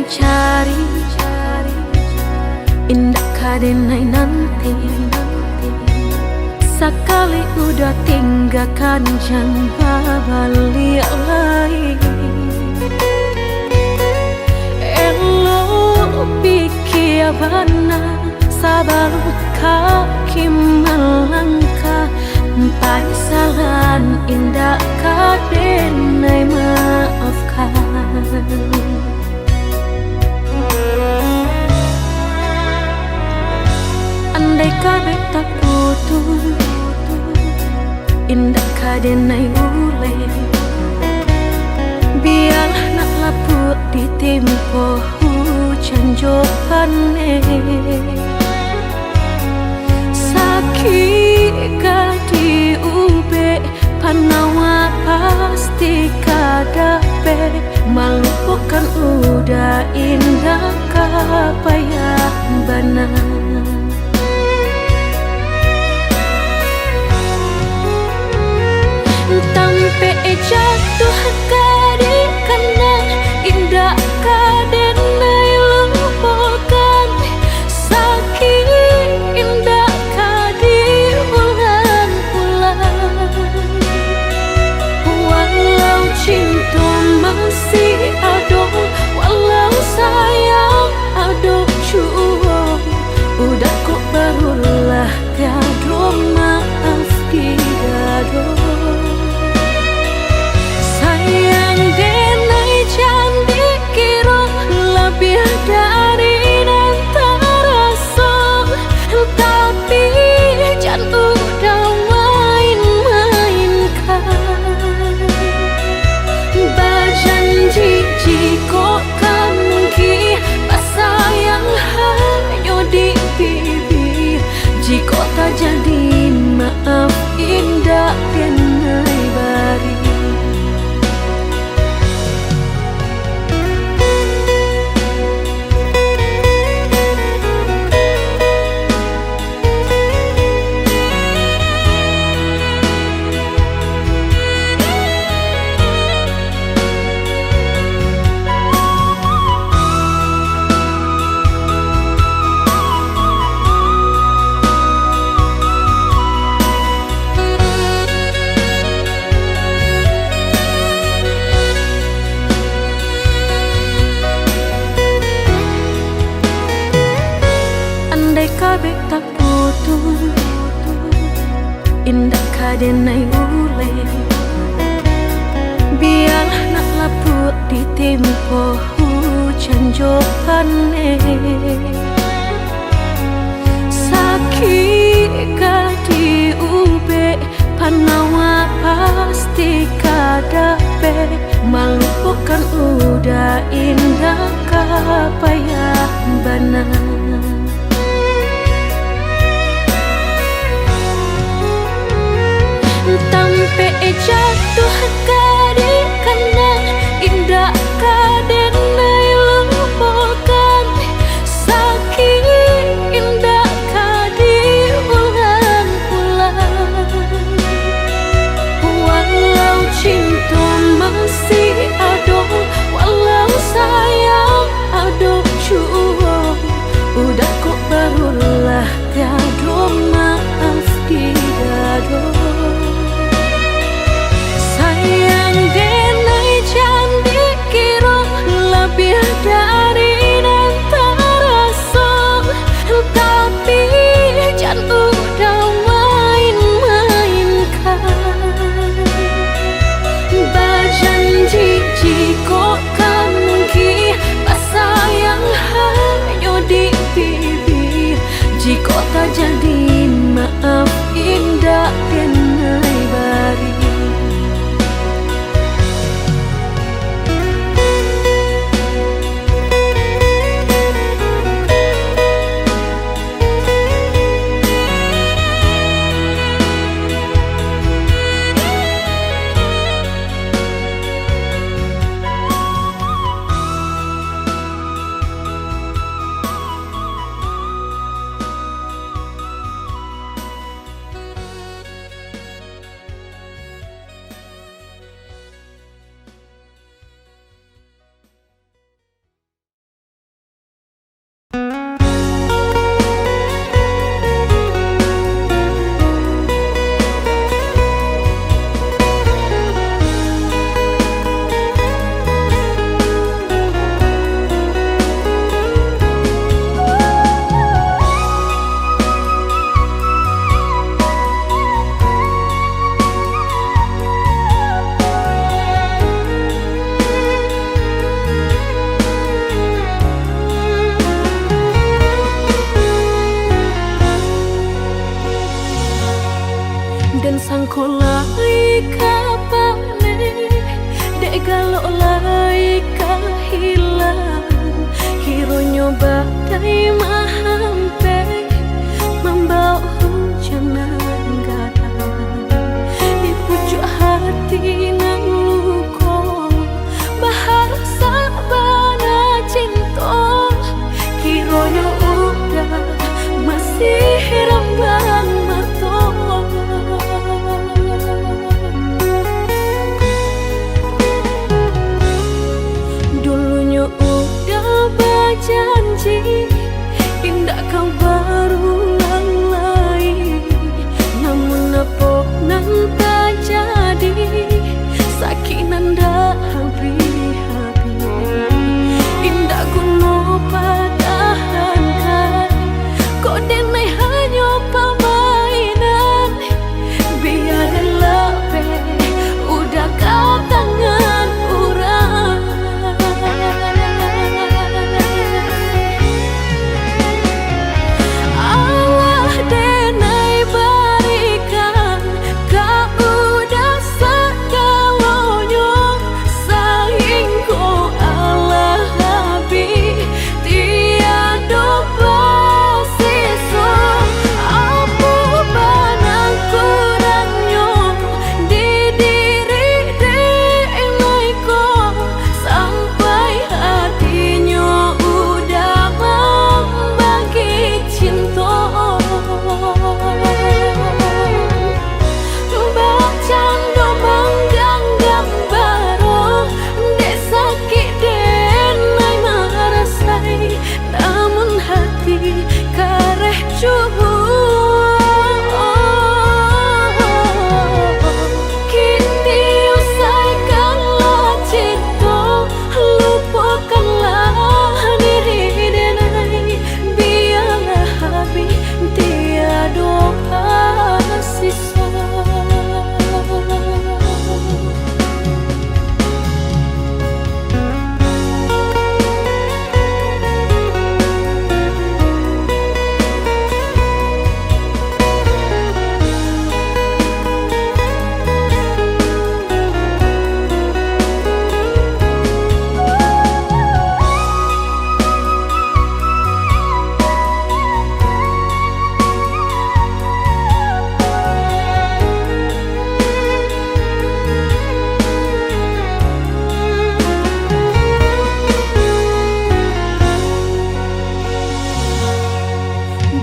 mencari indah kadenai nanti. Sekali udah tinggalkan jangan balik lagi. Elo pikir benar sabar kaki melangkah. Paisalan indah kadenai maafkan. Andai kabeh tak putus, indah kadenai ule. Biarlah nak laput di tempo hujan jopane. Sakit di ube panawa pasti kadape. Melupakan udah indah kapayah benar. Tampe jatuh kadi kena indah kadenai lupakan. Sakit indah kadi ulang-ulang. Walau cinta masih ada, walau sayang ada jua, udah kok barulah tiada maaf tidak. Jika tak jadi maaf indah kenai bari. Kabeh tak putus, indah kadenai ule. Biarlah nak laput di tempo hujan jopane. Sakit di ube panawa pasti kadape. Melupakan udah indah kapayah benar. Tampe jatuh kadi kena indah kadenai lupakan. Sakit indah kadi ulang-ulang. Walau cinta masih ada, walau sayang ada jua, udah kok barulah tiada maaf tidak. dan sangko lai kapane dek galok lai kahilang hironyo badai mahampe membawa hujanan gadang di pucuk hati nan luko bahar sabana cinta hironyo udah masih rambang mato dulunya udah berjanji indah kau berulang lagi namun apa nan tak jadi sakit nanda habis-habis indah kuno padahankan kok denai hanya permainan biar lebih udah kau tangan orang Allah denai berikan kau udah segalanya saing kau Allah habis tiada bersisa apa banang kurangnya di diri denai kau sampai hatinya udah membagi cinta bercanda manggang gambar dek sakit denai marasai namun hati kareh cubu kini usaikanlah cinta lupakanlah diri denai biarlah habis tiada sisa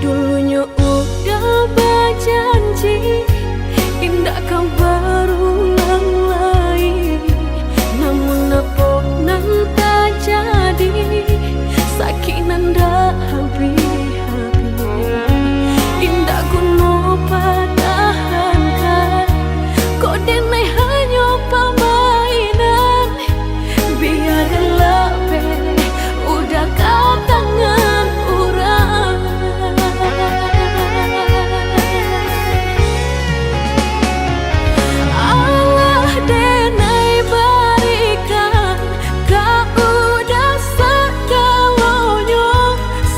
dulunya udah berjanji indah kau berulang lagi namun apa nan tak jadi sakit nanda habis-habis indah kuno padahankan kok denai hanya permainan biar lebih udah kau tangan orang Allah denai berikan kau udah segalanya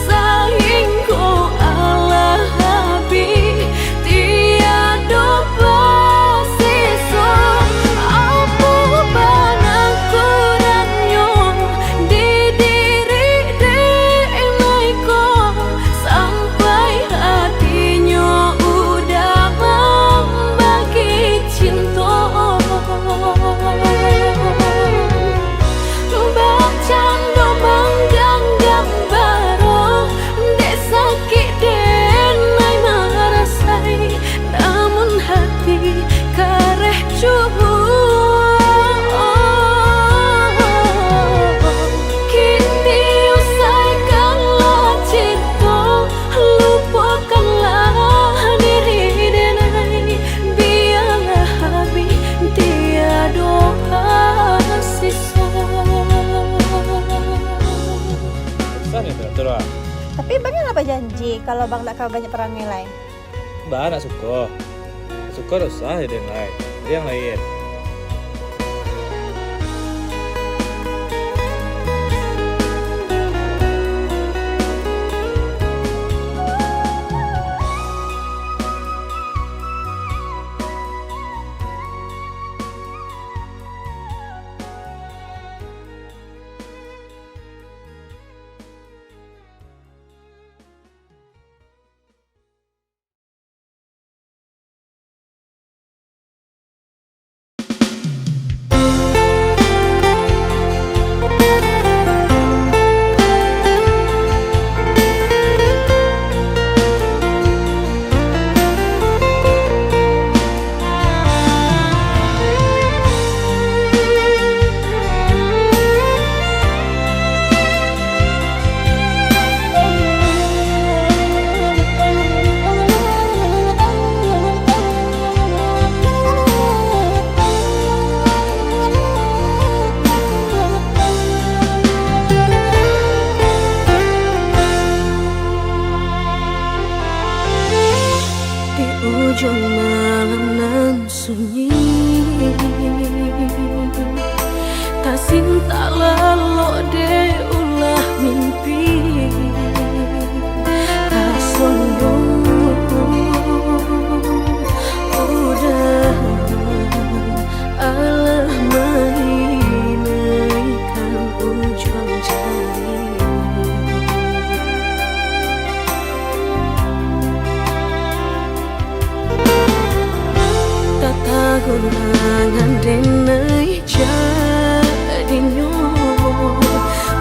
saing kau Allah habis tiada bersisa apa banang kurangnya di diri denai kau sampai hatinya udah membagi cinta bercanda manggang gambar dek sakit denai marasai namun hati kareh cubu kini usaikanlah cinta lupakanlah diri denai biarlah habis tiada sisa Pesan itu terus. Tapi bang apa janji kalau bang tak kau banyak peran nilai? Mbak nak suka usah yang lain. Yang lain. gunangan denai jadinyo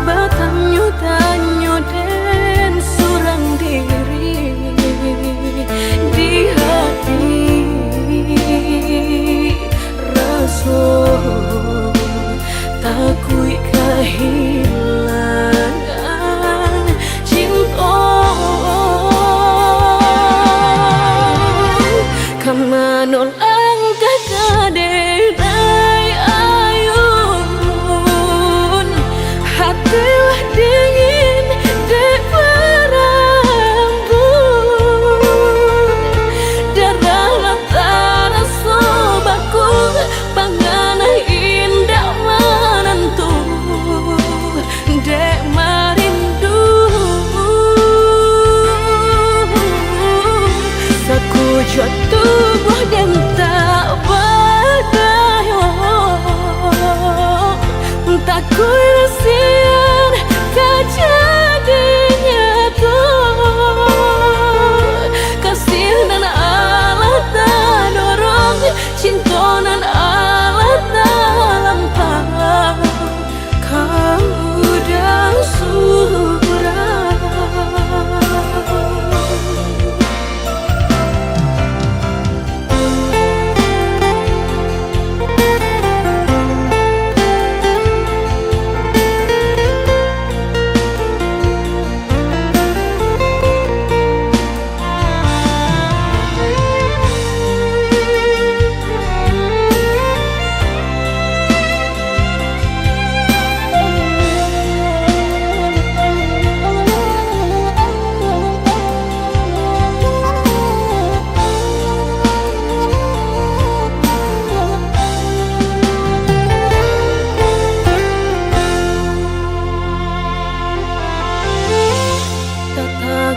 batanyo-tanyo den surang diri di hati rasa takui kehilangan cinta kamanol ang kakadenay ayun hatilah dingin dek berambut darah latara sobaku panganay indah menentu dek marindu sakujud tubuh dan tak berdaya tak kurasian kejadiannya tuh kasih dan Allah tak dorong cinta dan Allah tak lampau kau udah surah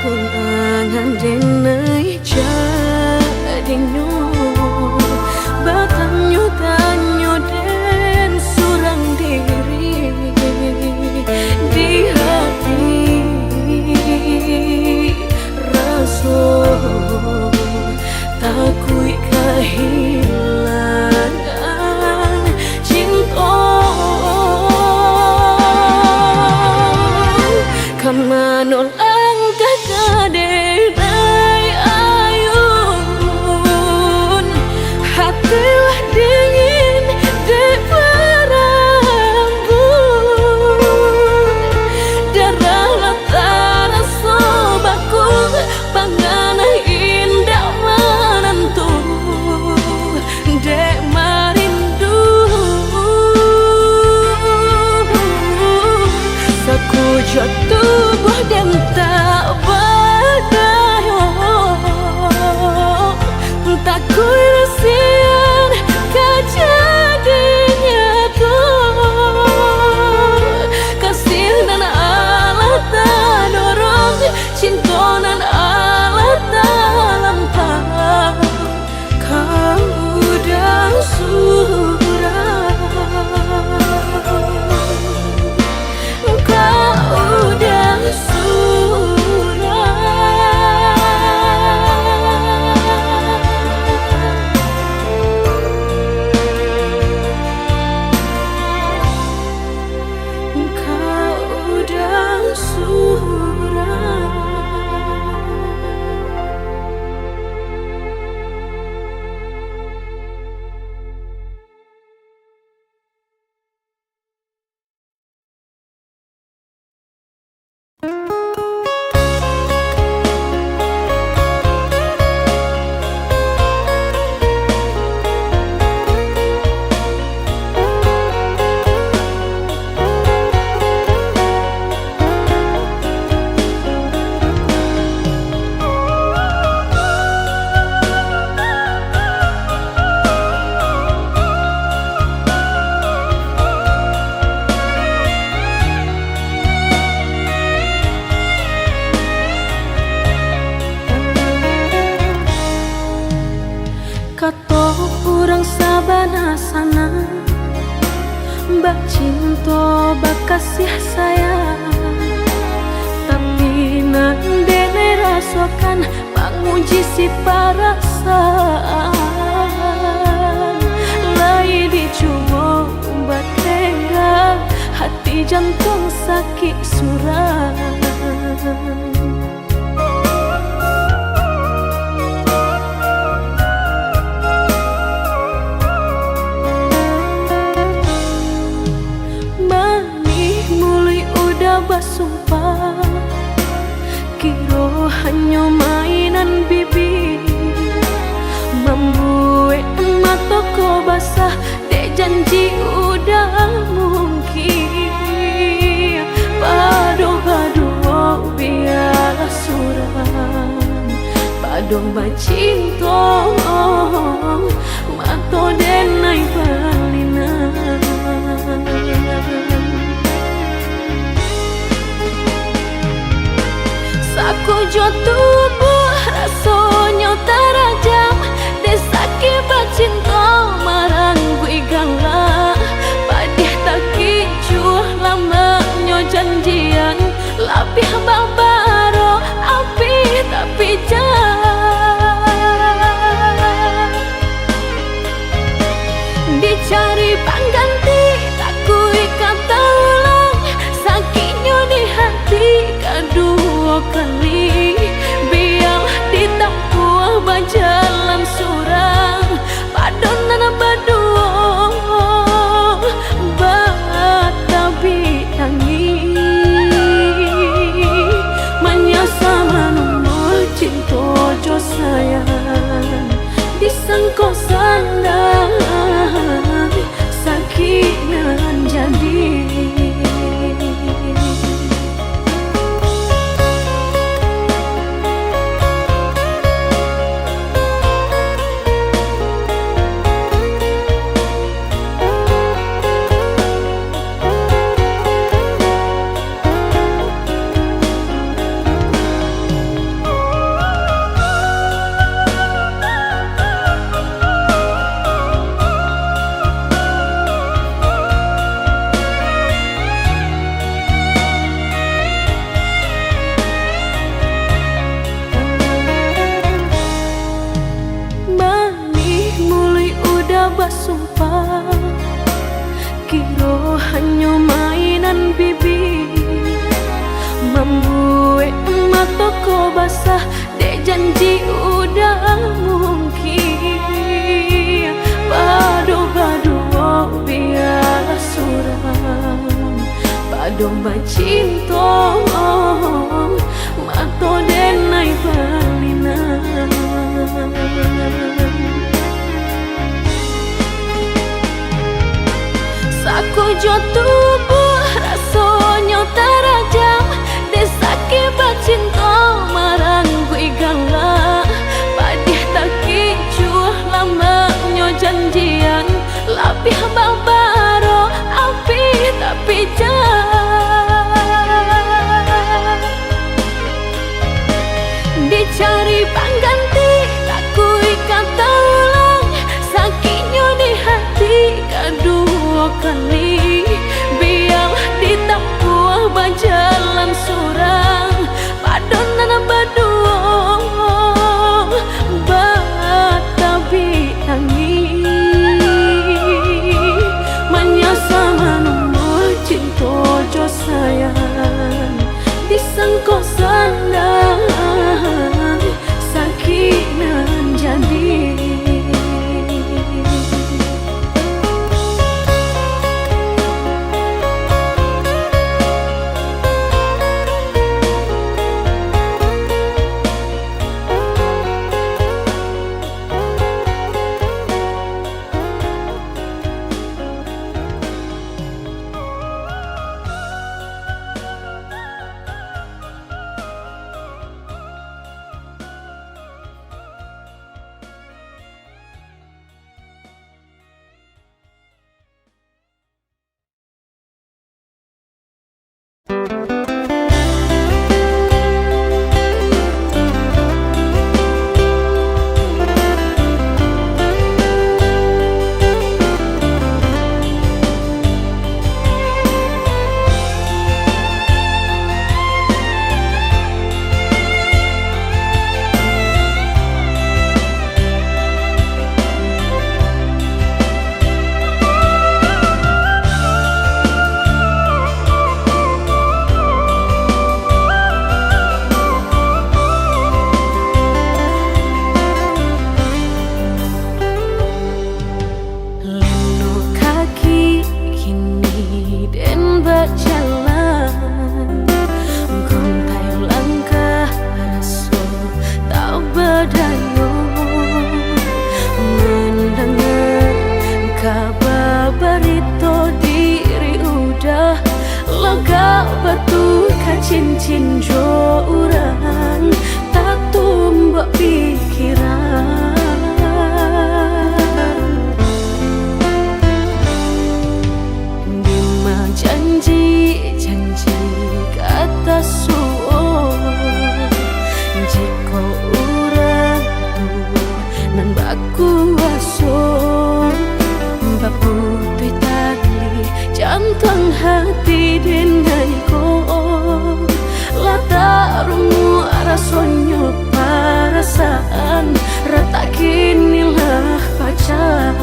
gunangan denai jadinyo batanyo-tanyo den surang diri di hati rasa takui kehilangan cinta kamanol kakadenay ayun hatilah dingin dek berambut darah latara sobaku panganay indah menentu dek marindu sakujud tubuh dan tak berdaya tak kurasian kejadiannya tuh kasih dan Allah tak dorong cinta dan Allah tak lampau kau udah surah kau udah bak cinta bak kasih sayang, tapi nang dene rasakan menguji si perasaan. jantung sakit suram. Manih mulai udah bersumpah, kiro hanya mainan bibir, membuat mata kau basah, dek janji udah mungkin. Padu-padu biarlah suram, padu bacinta mato denai balinan. Saku jo tubuh rasanya terajam, desaki bacinta marang gue galak. Padih tak kicuh lamanya janjian, lapih babaro api tapi jah. Dicari pengganti tak kui kata ulang, sakitnya di hati kedua kali. Biar ditempuh berjalan surang, padonan berdua batabi tangi. Menyasa menunggu cinta jo sayang, disangko sandang sakit nan jadi. Bersumpah, kiro hanya mainan bibir, membuat mata kau basah, dek janji udah mungkin. Padu-padu biarlah suram, padu bacinta mato denai balinan. Saku jo tubuh rasanya terajam, desaki bacinta marang gue galak. Padih tak kicuh lamanya janjian, lapih babaro api tapi jah. Dicari pengganti tak kui kata ulang, sakitnya di hati kedua kali. Biar cinjo urang tak tumbak pikiran. Bima janji kata suo jika urang tu nan baku aso baputui tali jantung hati denai ko latarumu rasonyo perasaan rata kinilah pacar.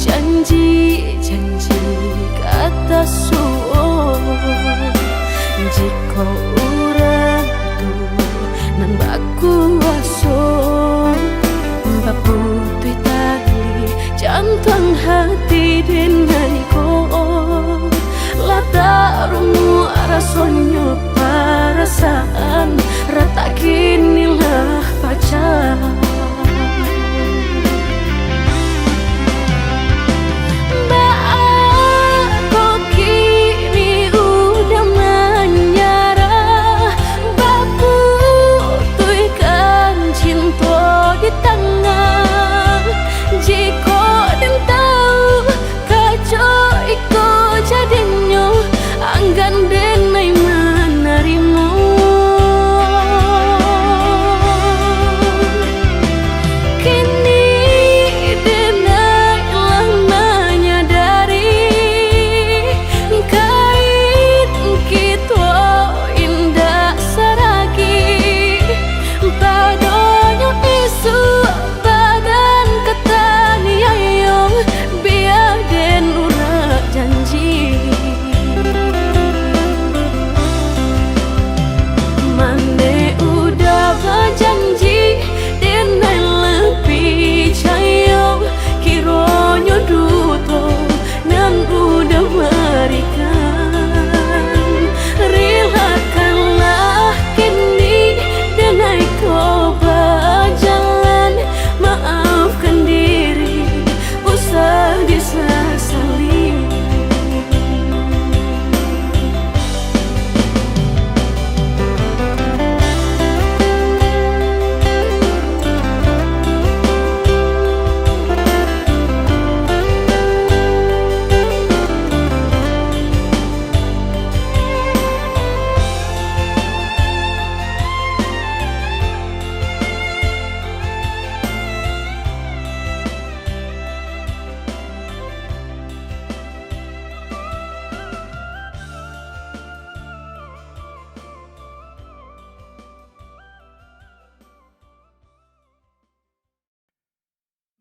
Janji kata suo jika urang tu nan baku aso baputui tali jantung hati denai ko latarumu rasonyo perasaan rata kinilah pacar. Anggan denai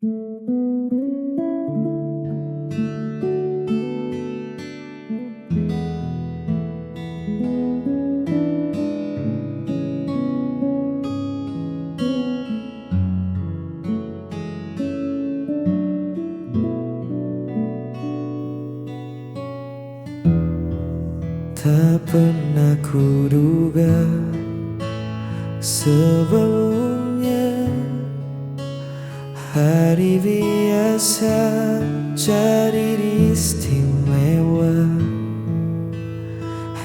Tak pernah kuduga sebelumnya hari biasa jadi istimewa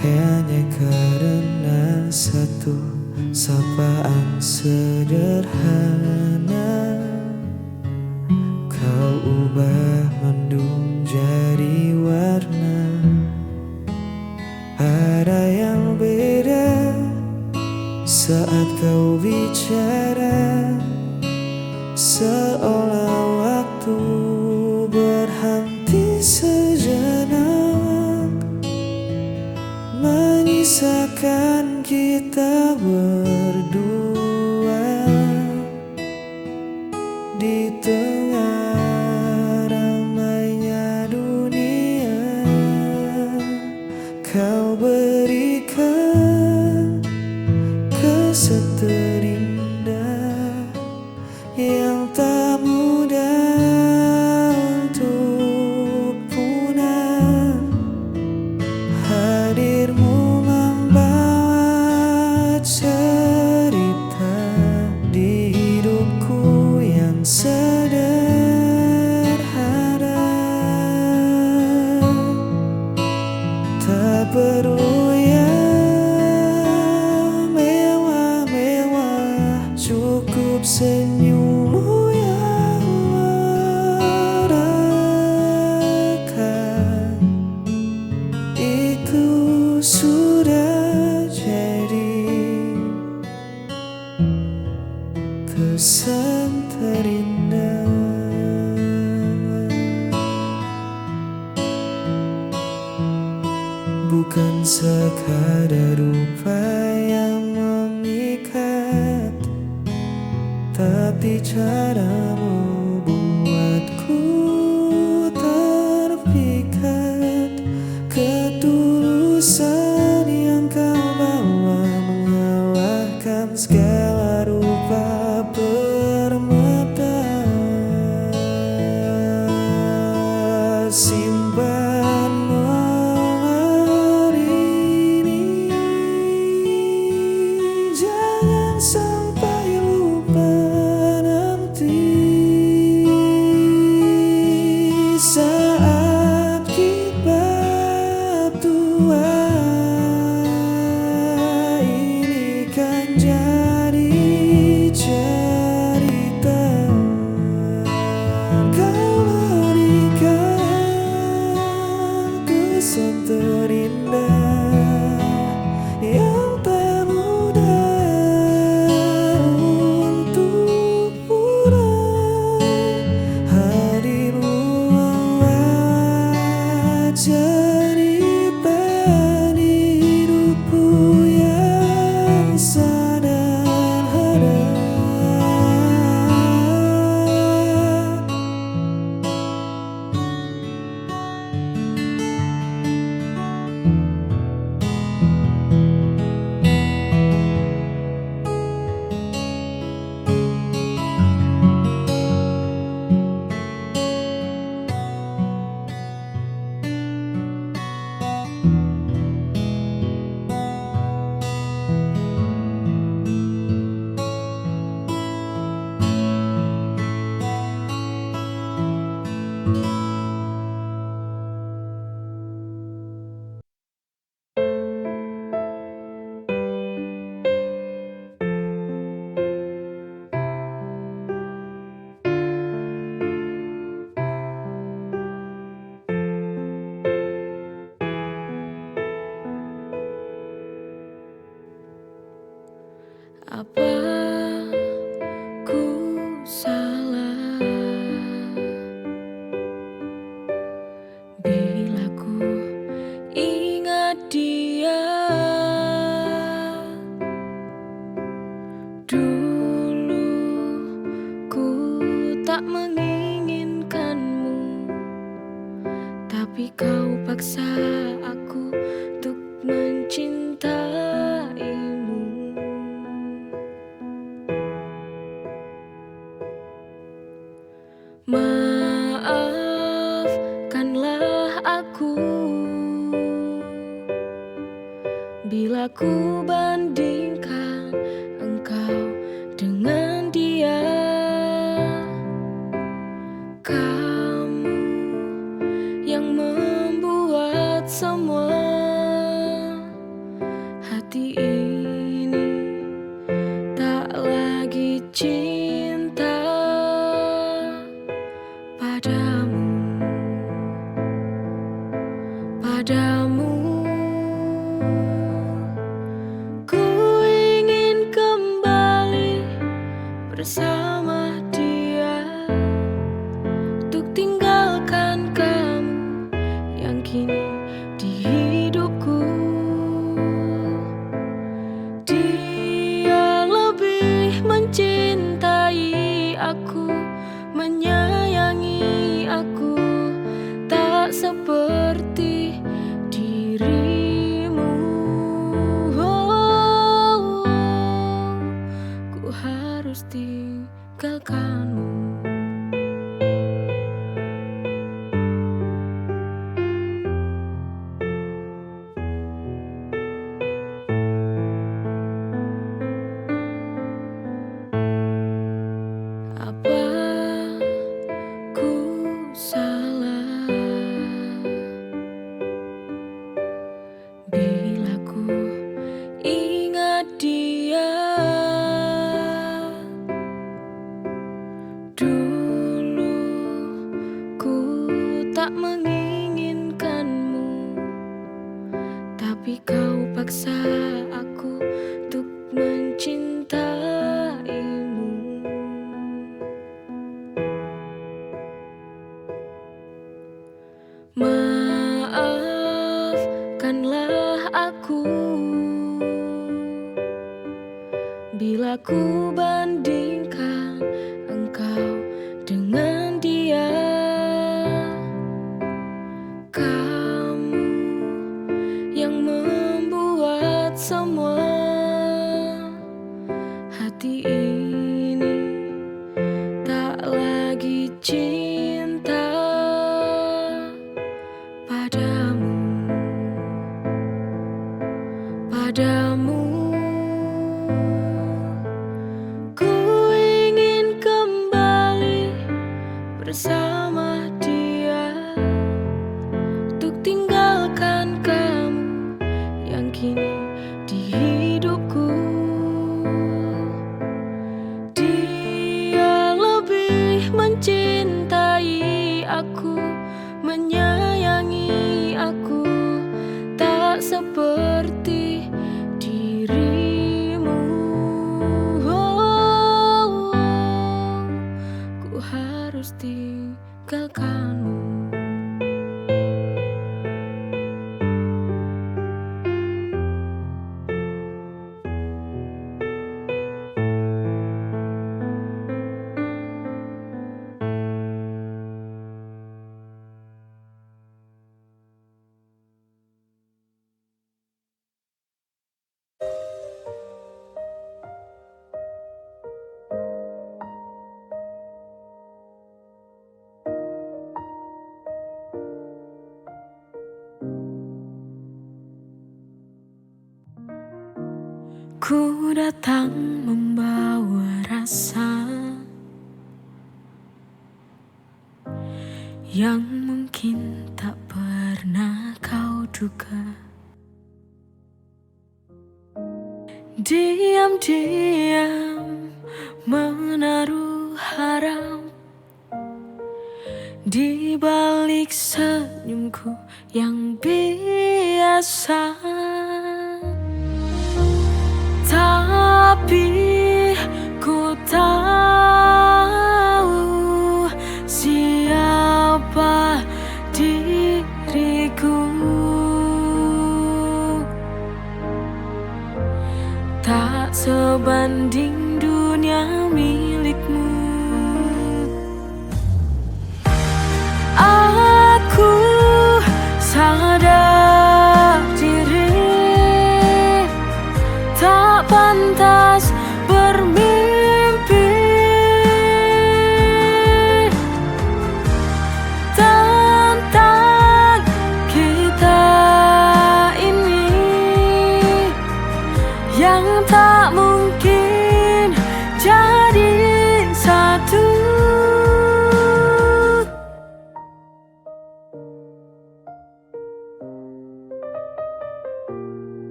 hanya karena satu sapaan sederhana. Kau ubah mendung jadi warna. Ada yang beda saat kau bicara, seolah waktu berhenti sejenak, menyisakan kita berdua di tengah ramainya dunia. Kau berikan kesan terindah yang tak mudah untuk punah. Hadirmu membawa cerita di hidupku yang sederhana. Tak perlu yang mewah-mewah, cukup senyummu yang merekah. Itu sudah jadi kesan terindah. Bukan sekadar rupa yang memikat, tapi caramu buatku terpikat. Ketulusan yang kau bawa mengalahkan segala rupa permata. Simpan momen ini, jangan sampai lupa nanti. Saat kita tua, ini kan jadi cerita. Kau berikan kesan terindah yang tak mudah untuk punah. Hadirmu membuat cerita di hidupku yang sederhana. Apa ku salah bila ku ingat dia? Dulu ku tak mengira paksa aku untuk mencintaimu. Maafkanlah aku bila ku bandingkan engkau dengan dia. Kamu yang membuat semua hati ini tak lagi cinta padamu, padamu. Ku ingin kembali bersama dia untuk tinggalkan kamu yang kini di hidupku. Dia lebih mencintai aku, menyayangi aku, tak seperti dirimu. Ku harus tinggalkanmu. Apa ku salah bila ku ingat dia? Dulu ku tak menginginkanmu, tapi kau paksa aku untuk mencintaimu. Maafkanlah aku bila ku bandingkan engkau dengan dia. Kamu yang membuat semua hati ini tak lagi cinta padamu, padamu. Ku ingin kembali bersama dia untuk tinggalkan kamu yang kini di hidupku. Dia lebih mencintai aku, menyayangi aku, tak seperti dirimu. Ku harus tinggalkanmu. Ku datang membawa rasa yang mungkin tak pernah kau duga. Diam-diam menaruh harap di balik senyumku yang biasa. Tapi ku tahu siapa diriku. Tak sebanding dunia milikmu. Aku sangat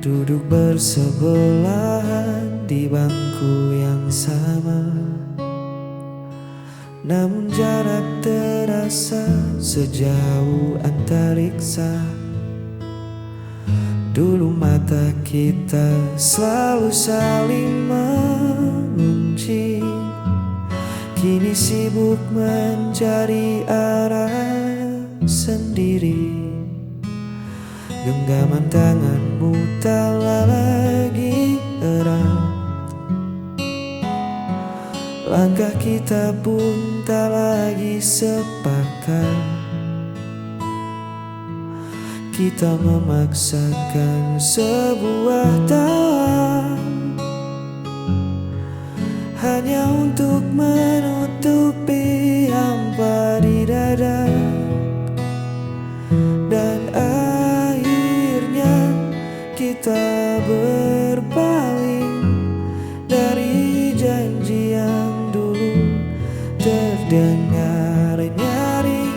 duduk bersebelahan di bangku yang sama, namun jarak terasa sejauh antariksa. Dulu mata kita selalu saling mengunci, kini sibuk mencari arah sendiri. Genggaman tanganmu tak lagi erat, langkah kita pun tak lagi sepakat. Kita memaksakan sebuah tawa hanya untuk menutupi hampa di dada. Dan akhirnya kita berpaling dari janji yang dulu terdengar nyaring.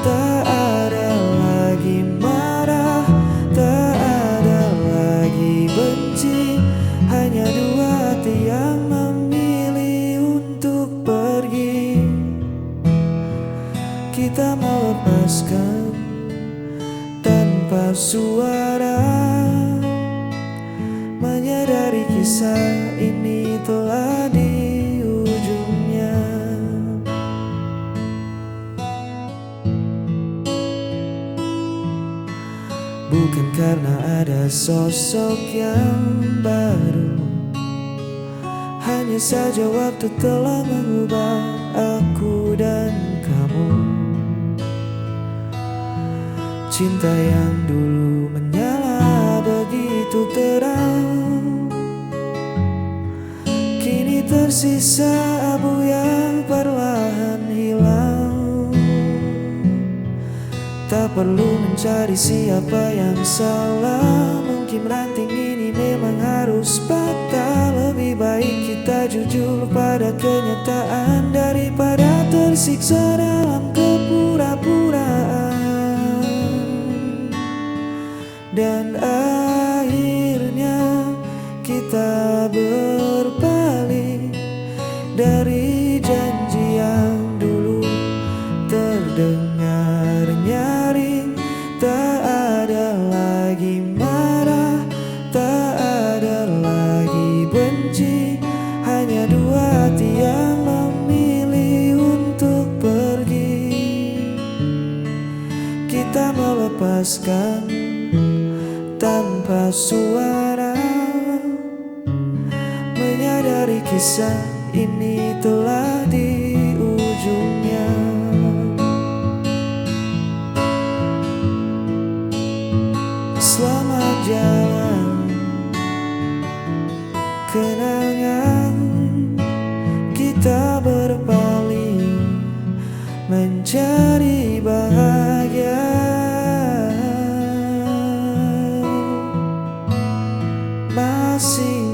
Tak ada lagi marah, tak ada lagi benci, hanya dua hati yang memilih untuk pergi. Kita melepaskan tanpa suara, menyadari kisah ini telah di ujungnya. Bukan karena ada sosok yang baru, hanya saja waktu telah mengubah aku dan kamu. Cinta yang dulu menyala begitu terang, kini tersisa abu yang perlahan hilang. Tak perlu mencari siapa yang salah, mungkin ranting ini memang harus patah. Lebih baik kita jujur pada kenyataan daripada tersiksa dalam kepura-puraan. Dan akhirnya kita berpaling dari janji yang dulu terdengar nyaring. Tak ada lagi marah, tak ada lagi benci, hanya dua hati yang memilih untuk pergi. Kita melepaskan tanpa suara, menyadari kisah ini telah di ujungnya. Selamat jalan kenangan, kita berpaling mencari bahagia. Masih